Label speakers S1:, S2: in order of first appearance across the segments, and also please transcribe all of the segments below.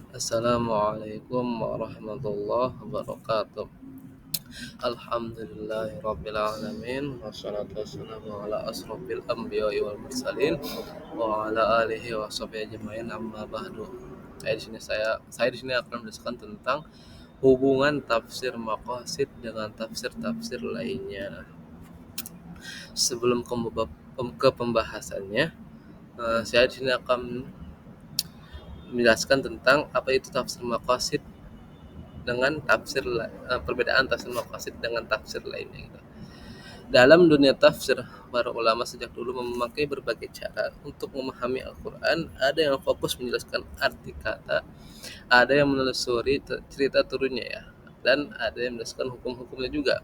S1: Assalamualaikum warahmatullahi wabarakatuh. Alhamdulillahirrabbilalamin. Wassalatu wassalamu ala asrofil anbiya'i wal mursalin wa ala alihi wa sahbihi ajma'in amma ba'du. Saya di sini akan menjelaskan tentang hubungan tafsir maqasid dengan tafsir-tafsir lainnya. Sebelum ke pembahasannya, saya di sini akan menjelaskan tentang apa itu tafsir maqasid dengan perbedaan tafsir maqasid dengan tafsir lainnya gitu. Dalam dunia tafsir, para ulama sejak dulu memakai berbagai cara untuk memahami Al-Quran. Ada yang fokus menjelaskan arti kata, ada yang menelusuri cerita turunnya ya, dan ada yang menjelaskan hukum-hukumnya juga.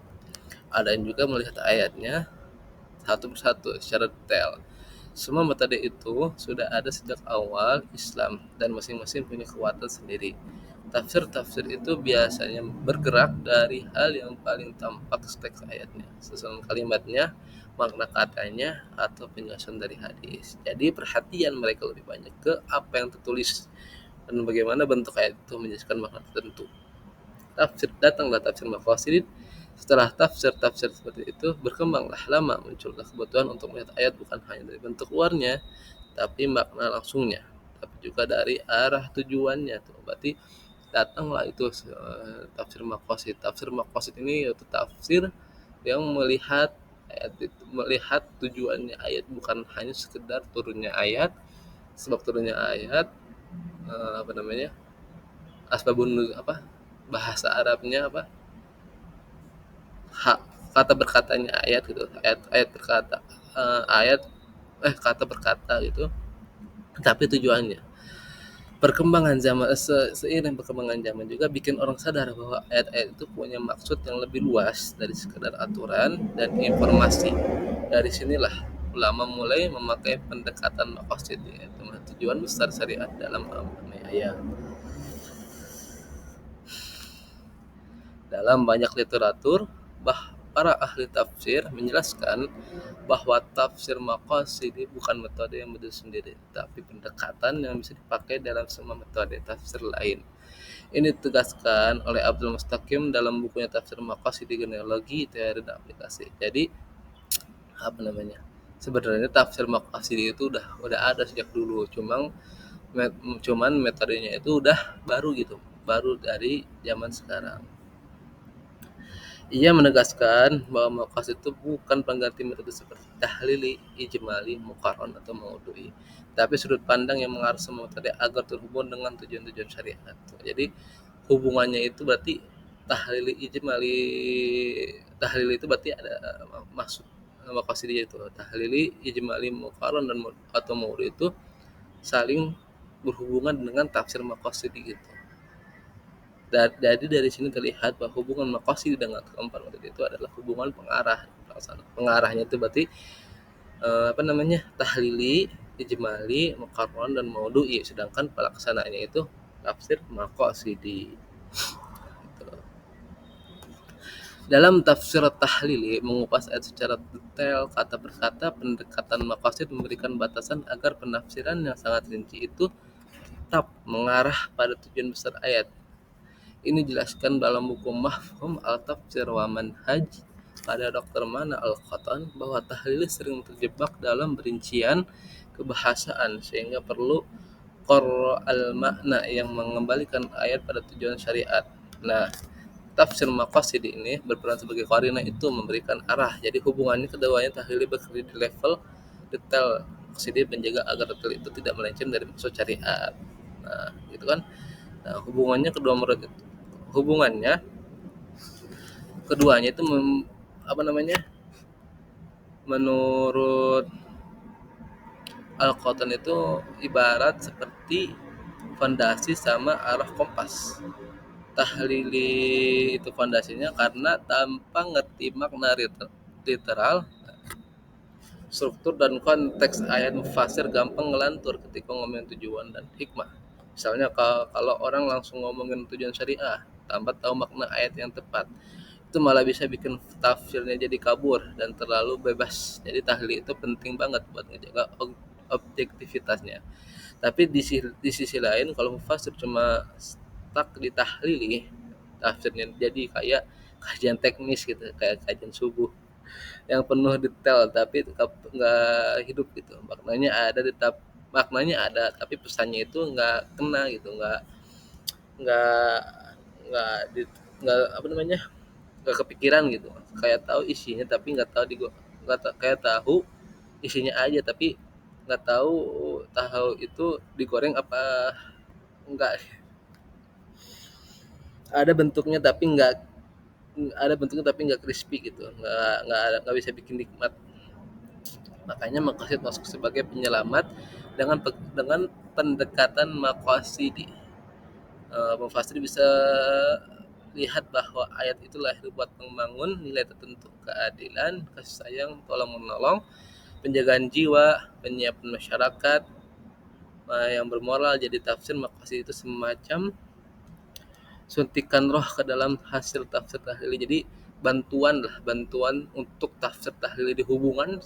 S1: Ada yang juga melihat ayatnya satu persatu secara detail. Semua metode itu sudah ada sejak awal Islam dan masing-masing punya kekuatan sendiri. Tafsir-tafsir itu biasanya bergerak dari hal yang paling tampak teks ayatnya, susunan kalimatnya, makna katanya, atau penjelasan dari hadis. Jadi perhatian mereka lebih banyak ke apa yang tertulis dan bagaimana bentuk ayat itu menjelaskan makna tertentu. Datanglah tafsir maqasid. Setelah tafsir-tafsir seperti itu berkembanglah lama, muncullah kebutuhan untuk melihat ayat bukan hanya dari bentuk luarnya, tapi makna langsungnya, tapi juga dari arah tujuannya tuh. Berarti datanglah itu tafsir maqasid. Tafsir maqasid ini yaitu tafsir yang melihat tujuannya ayat, bukan hanya sekedar turunnya ayat, sebab turunnya ayat, apa namanya, asbabun bahasa Arabnya kata berkatanya ayat gitu, ayat berkata, ayat kata berkata gitu, tapi tujuannya. Seiring perkembangan zaman juga bikin orang sadar bahwa ayat-ayat itu punya maksud yang lebih luas dari sekedar aturan dan informasi. Dari sinilah ulama mulai memakai pendekatan maqasid, yaitu tujuan besar syariat dalam memahami ayat. Dalam banyak literatur, para ahli tafsir menjelaskan bahwa tafsir maqasidi bukan metode yang berdiri sendiri, tapi pendekatan yang bisa dipakai dalam semua metode tafsir lain. Ini ditegaskan oleh Abdul Mustaqim dalam bukunya Tafsir Maqasidi Genealogi, Teori dan Aplikasi. Jadi apa namanya? Sebenarnya tafsir maqasidi itu udah ada sejak dulu, cuman metodenya itu udah baru gitu, baru dari zaman sekarang. Ia menegaskan bahwa maqasid itu bukan pengganti metode seperti tahlili, ijmali, muqarron, atau maudhu'i, tapi sudut pandang yang mengarah semua metode agar terhubung dengan tujuan-tujuan syariat. Jadi hubungannya itu berarti tahlili, ijmali, tahlili itu berarti ada maksud maqasidnya itu. Tahlili, ijmali, muqarron, dan atau maudhu'i itu saling berhubungan dengan tafsir maqasidi gitu. Jadi dari sini terlihat bahwa hubungan maqasid dengan keempat metode itu adalah hubungan pengarah. Pengarahnya itu berarti tahlili, ijmali, muqarron, dan maudhu'i, sedangkan pelaksananya itu tafsir maqasidi. Gitu. Dalam tafsir tahlili mengupas ayat secara detail kata per kata, pendekatan maqasid memberikan batasan agar penafsiran yang sangat rinci itu tetap mengarah pada tujuan besar ayat. Ini dijelaskan dalam buku Mafhum Al-Tafsir wa Manhaj pada Dr. Mana Al-Qatan bahwa tahlil sering terjebak dalam rincian kebahasaan sehingga perlu qarra al-makna yang mengembalikan ayat pada tujuan syariat. Nah, tafsir maqasid ini berperan sebagai qarina, itu memberikan arah. Jadi hubungannya keduanya tahlil bekerja di level detail maqasid, menjaga agar detail itu tidak melenceng dari maksud syariat. Nah, gitu kan. Nah, hubungannya keduanya itu menurut Al-Qatan itu ibarat seperti fondasi sama arah kompas. Tahlili itu fondasinya karena tanpa ngerti makna literal, struktur dan konteks ayat mufasir gampang ngelantur ketika ngomongin tujuan dan hikmah. Misalnya kalau orang langsung ngomongin tujuan syariah tanpa tahu makna ayat yang tepat, itu malah bisa bikin tafsirnya jadi kabur dan terlalu bebas. Jadi tahlil itu penting banget buat ngejaga objektivitasnya. Tapi di sisi lain kalau mufasir cuma stuck di tahlili tafsirnya, jadi kayak kajian teknis gitu, kayak kajian subuh yang penuh detail tapi nggak hidup gitu. Maknanya ada tapi pesannya itu nggak kena gitu, nggak nggak di, nggak apa namanya, nggak kepikiran gitu. Kayak tahu isinya tapi nggak tahu kayak tahu isinya aja tapi nggak tahu tahu itu digoreng apa enggak. Ada bentuknya tapi nggak crispy gitu, nggak bisa bikin nikmat. Makanya maqasid masuk sebagai penyelamat dengan pendekatan maqasidi. Mufasir bisa lihat bahwa ayat itu lahir buat membangun nilai tertentu, keadilan, kasih sayang, tolong menolong, penjagaan jiwa, penyiapan masyarakat yang bermoral. Jadi tafsir maqasid itu semacam suntikan roh ke dalam hasil tafsir tahlili. Jadi bantuan untuk tafsir tahlili, hubungan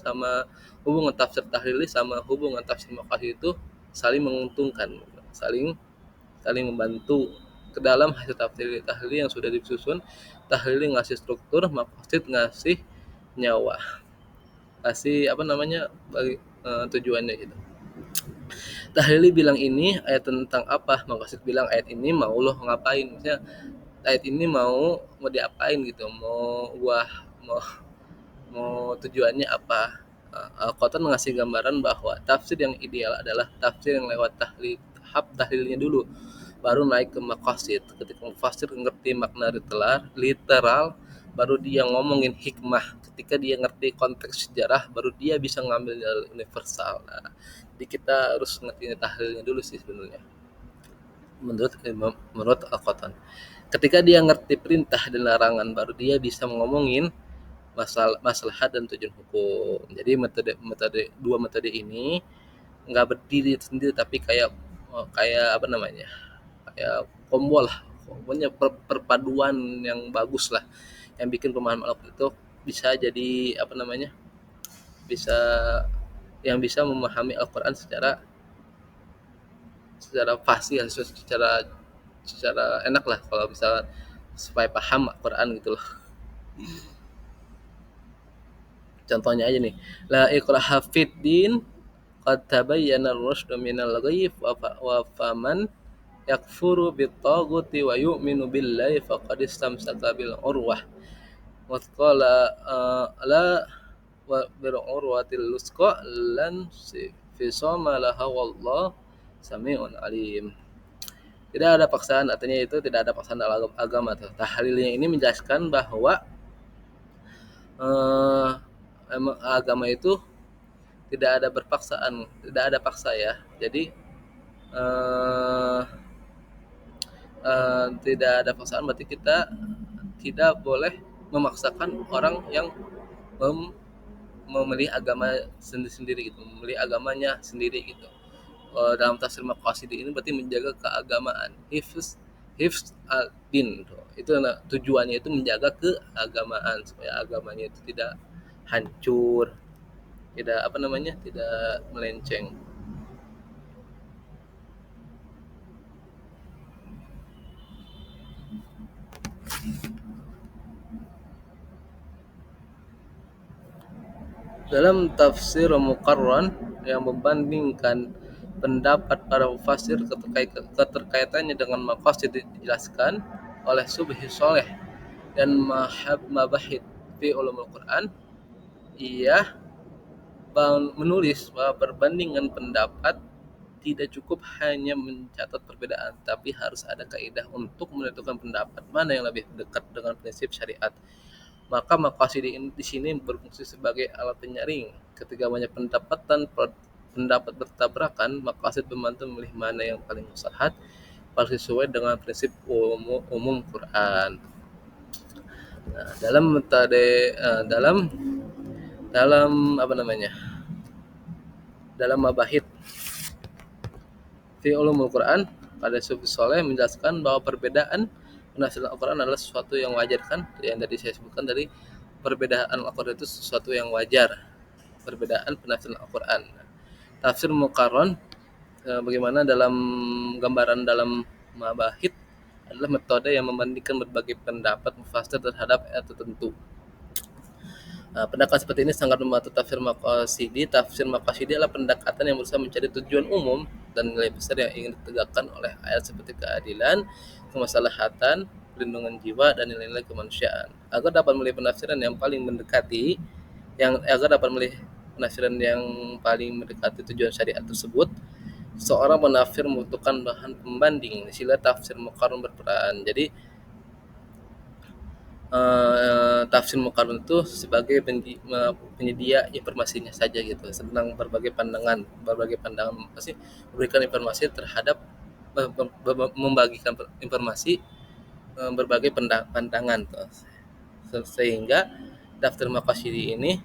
S1: tafsir tahlili sama hubungan tafsir maqasid itu saling menguntungkan, saling saling membantu ke dalam hasil tahlil tahlil yang sudah disusun. Tahlil ngasih struktur, maqasid ngasih nyawa, ngasih apa namanya, bagi tujuannya gitu. Tahlil bilang ini ayat tentang apa, maqasid bilang ayat ini mau lo ngapain, misalnya ayat ini mau diapain gitu, mau mau tujuannya apa. Al-Qur'an ngasih gambaran bahwa tafsir yang ideal adalah tafsir yang lewat tahap tahlilnya dulu, baru naik ke maqasid. Ketika mufasir ngerti makna literal, baru dia ngomongin hikmah. Ketika dia ngerti konteks sejarah, baru dia bisa ngambil dari universal. Nah, jadi kita harus ngerti tahlilnya dulu sih sebenarnya, menurut Al-Qur'an. Ketika dia ngerti perintah dan larangan, baru dia bisa ngomongin maslahat dan tujuan hukum. Jadi dua metode ini nggak berdiri sendiri tapi kayak apa namanya, kayak combo lah, pokoknya perpaduan yang bagus lah, yang bikin pemahaman Al-Quran itu bisa jadi apa namanya, bisa yang bisa memahami Al-Quran secara secara fasih, secara secara enak lah kalau bisa, supaya paham Al-Quran gitu loh. Contohnya aja nih, la ikraha fid din qad tabayyana ar-rusydu minal ghayy wa faman yakfuru bit-taghuti wa yu'minu billahi faqad istamsaka bil urwah wathqala la wa bil urwatil lusqa lan fisama laha wallahu sami'un alim. Tidak ada paksaan, artinya itu tidak ada paksaan dalam agama. Tahlilnya ini menjelaskan bahwa eh, agama itu tidak ada berpaksaan, tidak ada paksa ya. Jadi eh, tidak ada paksaan berarti kita tidak boleh memaksakan orang yang mem memilih agama sendiri-sendiri gitu, memilih agamanya sendiri gitu. Dalam tafsir maqasid ini berarti menjaga keagamaan, hifz al-din. Itu tujuannya itu menjaga keagamaan supaya agamanya itu tidak hancur, tidak apa namanya, tidak melenceng. Dalam tafsir Muqarran yang membandingkan pendapat para mufassir keterkaitannya dengan maqasid dijelaskan oleh Subhi Soleh dan Mabahid fi Ulumul Quran. Ia menulis bahwa perbandingan pendapat tidak cukup hanya mencatat perbedaan, tapi harus ada kaidah untuk menentukan pendapat mana yang lebih dekat dengan prinsip syariat. Maka maqasid di sini berfungsi sebagai alat penyaring. Ketika banyak pendapat bertabrakan, maqasid membantu memilih mana yang paling maslahat, paling sesuai dengan prinsip umum Quran. Nah, dalam apa namanya? Dalam mabahid fi ulumul Quran, pada Sufi Soleh menjelaskan bahwa perbedaan penafsiran Al-Quran adalah sesuatu yang wajar, kan yang tadi saya sebutkan dari perbedaan Al-Quran itu sesuatu yang wajar, perbedaan penafsiran Al-Quran. Tafsir Muqarran bagaimana dalam gambaran dalam mabahith adalah metode yang membandingkan berbagai pendapat mufassir terhadap ayat tertentu. Pendekatan seperti ini sangat membantu tafsir maqasidi. Tafsir maqasidi adalah pendekatan yang berusaha mencari tujuan umum dan nilai besar yang ingin ditegakkan oleh ayat seperti keadilan, kemaslahatan, perlindungan jiwa, dan nilai-nilai kemanusiaan. Agar dapat memilih penafsiran yang paling mendekati tujuan syariat tersebut, seorang penafsir membutuhkan bahan pembanding. Sila tafsir muqarrar berperan. Jadi tafsir muqarrar itu sebagai penyedia informasinya saja gitu, tentang berbagai pandangan memberikan informasi terhadap membagikan informasi berbagai pandangan tuh. Sehingga tafsir maqasidi ini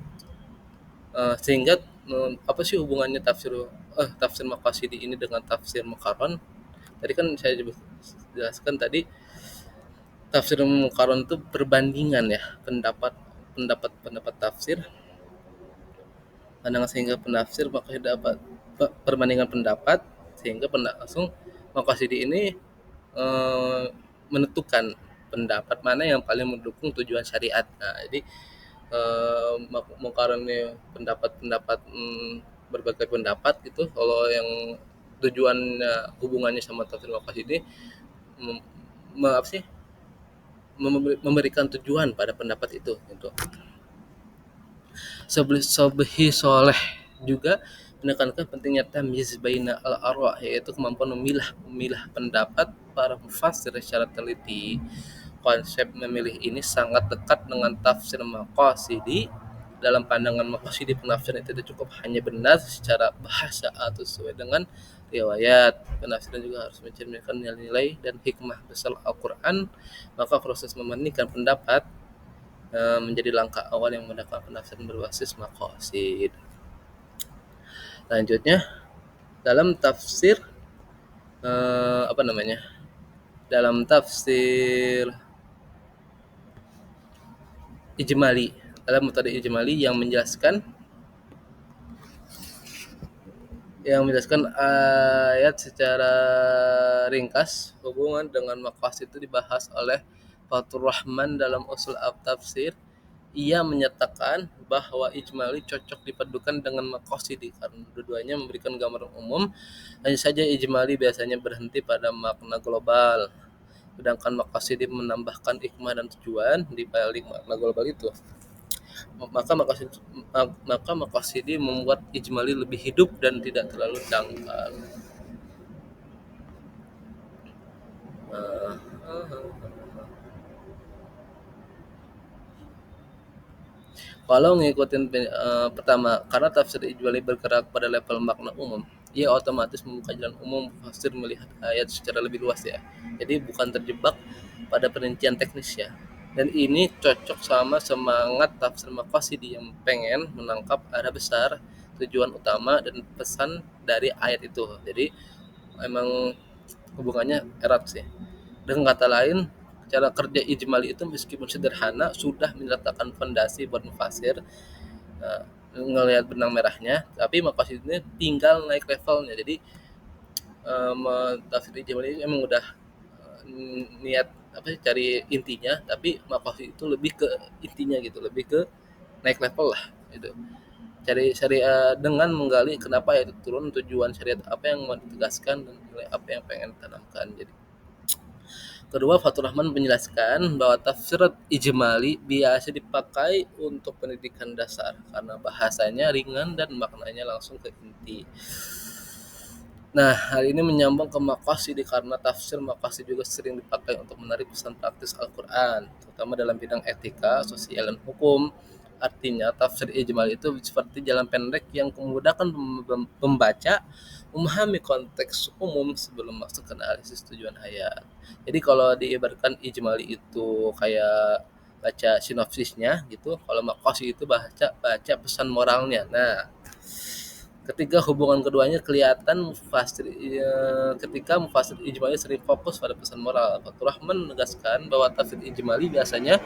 S1: sehingga apa sih hubungannya tafsir maqasidi ini dengan tafsir muqarrar? Tadi kan saya jelaskan tadi tafsir muqarrar itu perbandingan ya, pendapat tafsir pandangan, sehingga penafsir maka dapat perbandingan pendapat sehingga langsung maqasidi ini menentukan pendapat mana yang paling mendukung tujuan syariat. Nah, jadi muqarrar ini pendapat berbagai pendapat gitu. Kalau yang tujuannya hubungannya sama tafsir maqasidi memberikan tujuan pada pendapat itu gitu. Sobhi soleh juga menekankan pentingnya tamyiz baina al-arwah, yaitu kemampuan memilah pendapat para mufassir secara teliti. Konsep memilih ini sangat dekat dengan tafsir maqasidi. Dalam pandangan maqasidi, penafsiran itu tidak cukup hanya benar secara bahasa atau sesuai dengan riwayat. Penafsiran juga harus mencerminkan nilai-nilai dan hikmah besar Al-Quran. Maka proses membandingkan pendapat menjadi langkah awal yang mendapatkan penafsiran berbasis maqasid. Selanjutnya dalam tafsir dalam tafsir ijmali, dalam metode ijmali yang menjelaskan ayat secara ringkas. Hubungan dengan maqasid itu dibahas oleh Fathur Rahman dalam usul tafsir. Ia menyatakan bahwa ijmali cocok dipadukan dengan maqasidi karena dua-duanya memberikan gambaran umum. Hanya saja ijmali biasanya berhenti pada makna global, sedangkan maqasidi menambahkan hikmah dan tujuan di balik makna global itu. Maka maqasidi membuat ijmali lebih hidup dan tidak terlalu dangkal. Kalau ngikutin pertama, karena tafsir ijmali bergerak pada level makna umum, ia otomatis membuka jalan umum mufassir melihat ayat secara lebih luas ya. Jadi bukan terjebak pada perincian teknis ya. Dan ini cocok sama semangat tafsir maqasidi yang pengen menangkap arah besar, tujuan utama dan pesan dari ayat itu. Jadi emang hubungannya erat sih. Dengan kata lain, cara kerja ijmali itu meskipun sederhana sudah meletakkan fondasi buat mufasir ngelihat benang merahnya, tapi maqasid ini tinggal naik levelnya. Jadi tafsir ijmali emang udah niat cari intinya, tapi maqasid itu lebih ke intinya gitu, lebih ke naik level lah gitu. Cari syariat dengan menggali kenapa itu turun, tujuan syariat apa yang mau ditegaskan, dan nilai apa yang pengen ditanamkan. Jadi kedua, Fathur Rahman menjelaskan bahwa tafsir ijmali biasa dipakai untuk pendidikan dasar karena bahasanya ringan dan maknanya langsung ke inti. Nah, hal ini menyambung ke maqasid karena tafsir maqasid juga sering dipakai untuk menarik pesan praktis Al-Quran, terutama dalam bidang etika, sosial, dan hukum. Artinya, tafsir ijmali itu seperti jalan pendek yang memudahkan pembaca memahami konteks umum sebelum masuk ke analisis tujuan ayat. Jadi kalau diibaratkan ijmali itu kayak baca sinopsisnya gitu, kalau maqasid itu baca pesan moralnya. Nah, ketika hubungan keduanya kelihatan ketika mufassir ijmali sering fokus pada pesan moral. Fathur Rahman menegaskan bahwa tafsir ijmali biasanya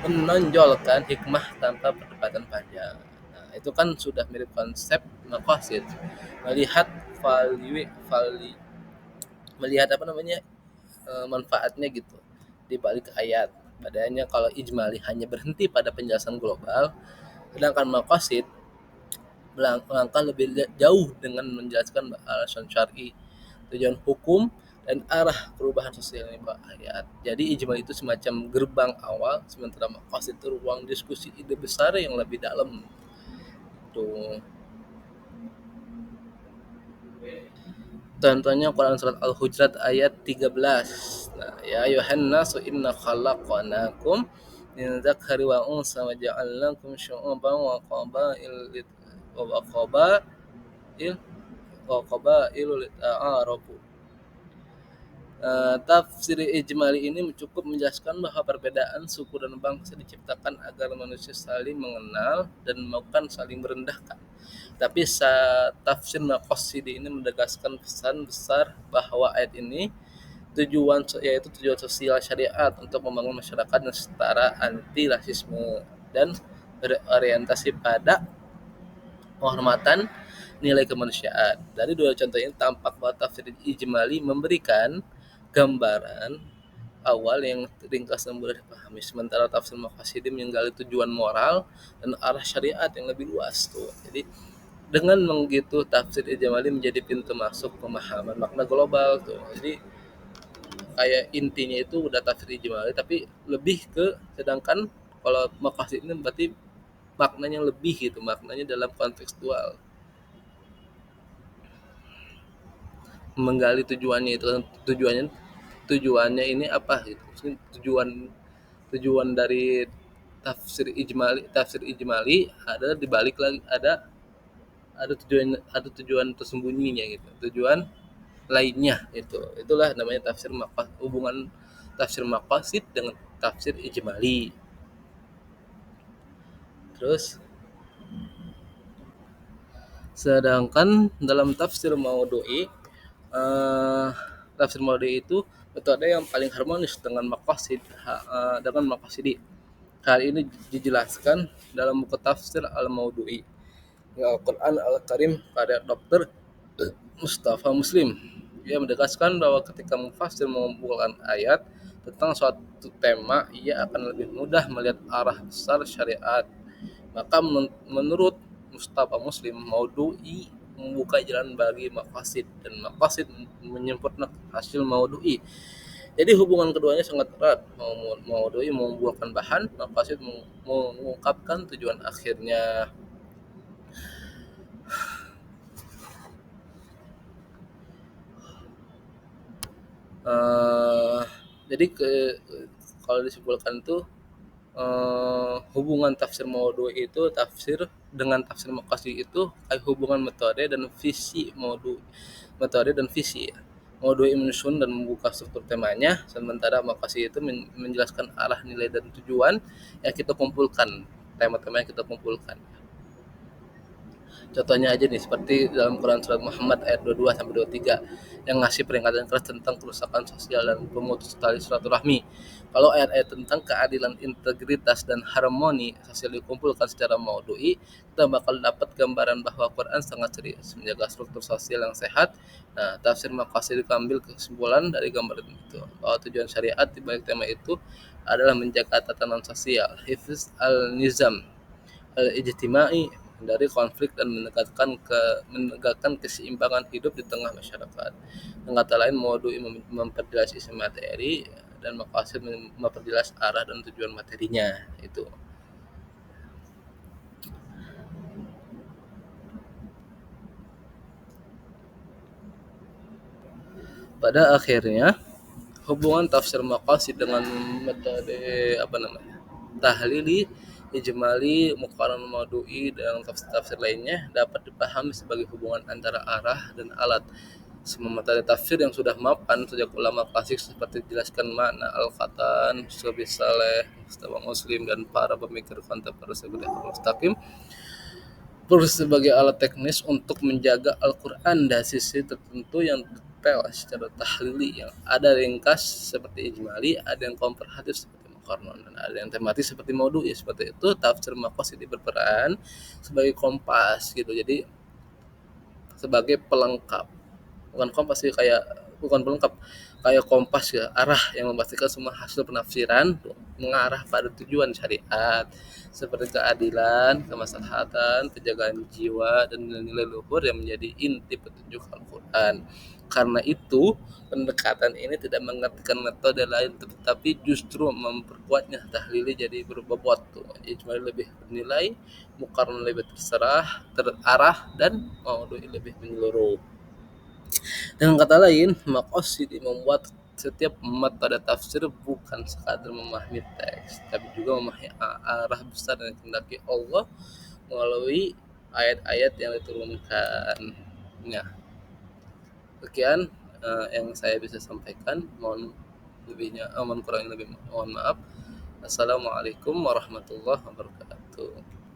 S1: menonjolkan hikmah tanpa perdebatan panjang. Nah, itu kan sudah mirip konsep maqasid. Melihat value melihat apa namanya manfaatnya gitu di balik ayat. Padanya kalau ijmali hanya berhenti pada penjelasan global, sedangkan maqasid melangkah lebih jauh dengan menjelaskan alasan syar'i, tujuan hukum, dan arah perubahan sosial yang ayat. Jadi ijma itu semacam gerbang awal, sementara maqasid itu ruang diskusi ide besar yang lebih dalam. Tuh. Contohnya Quran surat Al-Hujurat ayat 13. Nah, ya ayuhan nasu inna khalaqnakum min dzakari wa unsa wa ja'alnakum syu'uban wa qabail wa qabail lita'arafu. Tafsir ijmali ini cukup menjelaskan bahwa perbedaan suku dan bangsa diciptakan agar manusia saling mengenal dan bukan saling merendahkan. Tapi tafsir Maqassidi ini menegaskan pesan besar bahwa ayat ini yaitu tujuan sosial syariat untuk membangun masyarakat yang setara, anti rasisme, dan berorientasi pada penghormatan nilai kemanusiaan. Dari dua contoh ini tampak bahwa tafsir ijmali memberikan gambaran awal yang ringkas dan mudah dipahami, sementara tafsir Maqassidi menggali tujuan moral dan arah syariat yang lebih luas tuh. Jadi dengan begitu tafsir ijmali menjadi pintu masuk pemahaman makna global tuh. Jadi kayak intinya itu udah tafsir ijmali, tapi lebih ke, sedangkan kalau Maqassidi ini berarti maknanya lebih gitu, maknanya dalam kontekstual, menggali tujuannya itu, tujuannya ini apa gitu. Maksudnya tujuan dari tafsir ijmali ada dibalik lagi, ada tujuan tersembunyinya gitu, tujuan lainnya. Itulah namanya hubungan tafsir maqasid dengan tafsir ijmali. Terus sedangkan dalam eh, tafsir maudhu'i itu metode yang paling harmonis dengan maqasidi. Hal ini dijelaskan dalam buku tafsir Al-Maudhu'i, Al-Quran Al-Karim, karya Dr. Mustafa Muslim. Ia menegaskan bahwa ketika mufasir mengumpulkan ayat tentang suatu tema, ia akan lebih mudah melihat arah besar syariat. Maka menurut Mustafa Muslim, Maudhu'i membuka jalan bagi maqasid, dan maqasid menyempurnakan hasil Maudhu'i. Jadi hubungan keduanya sangat erat. Maudhu'i membuahkan bahan, maqasid mengungkapkan tujuan akhirnya. Uh, jadi kalau disimpulkan tuh hubungan tafsir maudhu'i itu dengan tafsir maqasid itu hubungan metode dan visi. Maudhu'i menyusun dan membuka struktur temanya, sementara maqasid itu menjelaskan arah, nilai, dan tujuan yang kita kumpulkan, tema-tema yang kita kumpulkan. Contohnya aja nih, seperti dalam Quran surat Muhammad ayat 22 sampai 23 yang ngasih peringatan keras tentang kerusakan sosial dan pemutus tali silaturahmi. Kalau ayat-ayat tentang keadilan, integritas, dan harmoni sosial dikumpulkan secara maudhu'i, kita bakal dapat gambaran bahwa Quran sangat serius menjaga struktur sosial yang sehat. Nah, tafsir maqasid diambil kesimpulan dari gambaran itu, bahwa tujuan syariat di balik tema itu adalah menjaga tatanan sosial, hifz al-nizam al-ijtimai, dari konflik, dan menegakkan keseimbangan hidup di tengah masyarakat. Dengan kata lain, maudhu'i memperjelas isi materi dan maqasid memperjelas arah dan tujuan materinya itu. Pada akhirnya, hubungan tafsir maqasid dengan metode tahlili, ijmali, muqarran, maudhu'i, dan tafsir lainnya dapat dipahami sebagai hubungan antara arah dan alat. Semua metode tafsir yang sudah mapan sejak ulama klasik seperti dijelaskan Ma'na Al-Qatan, Syarih Saleh, Mustafa Muslim, dan para pemikir kontemporer seperti Al-Mustaqim, sebagai alat teknis untuk menjaga Al-Quran dari sisi tertentu yang detail secara tahlili, yang ada ringkas seperti ijmali, ada yang komprehensif seperti muqarnon, dan ada yang tematis seperti maudhu, ya seperti itu. Tafsir maqasid berperan sebagai kompas gitu, jadi sebagai pelengkap, bukan kompas sih, kayak bukan pelengkap, kayak kompas ya, arah yang memastikan semua hasil penafsiran mengarah pada tujuan syariat seperti keadilan, kemaslahatan, penjagaan jiwa, dan nilai-nilai luhur yang menjadi inti petunjuk Al-Quran. Karena itu, pendekatan ini tidak mengartikan metode lain, tetapi justru memperkuatnya. Tahlili jadi berbobot tuh, ijmali lebih bernilai, muqarnan lebih terarah, dan maudhu'i lebih menyeluruh. Dengan kata lain, maqasid membuat setiap metode tafsir bukan sekadar memahami teks, tapi juga memahami arah besar yang dikehendaki Allah melalui ayat-ayat yang diturunkan. Nah, sekian yang saya bisa sampaikan. Mohon kurangnya lebih mohon maaf. Assalamualaikum warahmatullahi wabarakatuh.